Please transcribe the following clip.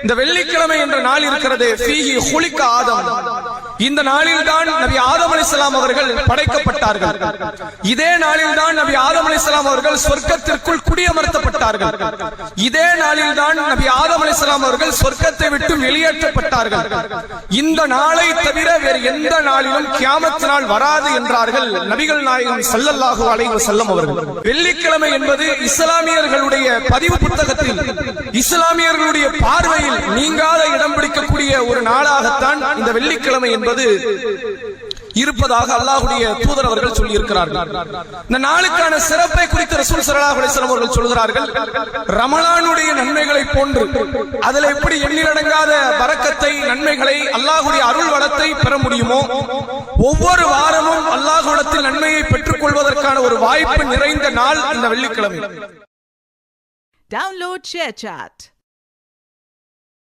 இந்த வெள்ளிக்கிழமை என்ற நாள் இருக்கிறது, ஃபீஹி ஹுலிக ஆதம். இந்த நாளில் தான் நபி ஆதம் அலைஹிஸ்ஸலாம் அவர்கள் படைக்கப்பட்டார்கள். இதே நாளில் தான் நபி ஆதம் அலைஹிஸ்ஸலாம் அவர்கள் சொர்க்கத்திற்குள் குடியமர்த்தப்பட்டார்கள். இதே நாளில் தான் நபி ஆதம் அலைஹிஸ்ஸலாம் அவர்கள் சொர்க்கத்தை விட்டு வெளியேற்றப்பட்டார்கள். இந்த நாளை தவிர வேறு எந்த நாளிலும் கியாமத் நாள் வராது என்றார்கள் நபிகள் நாயகம் ஸல்லல்லாஹு அலைஹி வஸல்லம் அவர்கள். வெள்ளிக்கிழமை என்பது இஸ்லாமியர்களுடைய பதிவு புத்தகத்தில், இஸ்லாமியர்களுடைய பார்வையில் நீங்காத இடம் பிடிக்கக்கூடிய ஒரு நாளாகத்தான் இந்த வெள்ளிக்கிழமை என்பது இருப்பதாக அல்லாஹ்வுடைய தூதர் அவர்கள் சொல்லி இருக்கிறார்கள். இந்த நாளுக்கான சிறப்பை குறித்து ரசூல் ஸல்லல்லாஹு அலைஹி வஸல்லம் அவர்கள் சொல்கிறார்கள், ரமலானுடைய நன்மைகளை போன்று அதில் எப்படி எண்ணிலடங்காத பரக்கத்தை, நன்மைகளை, அல்லாஹ்வுடைய அருள் வளத்தை பெற முடியுமோ, ஒவ்வொரு வாரமும் அல்லாஹ்விடத்தில் நன்மையை பெற்றுக் கொள்வதற்கான ஒரு வாய்ப்பு நிறைந்த நாள் இந்த வெள்ளிக்கிழமை. Download ShareChat.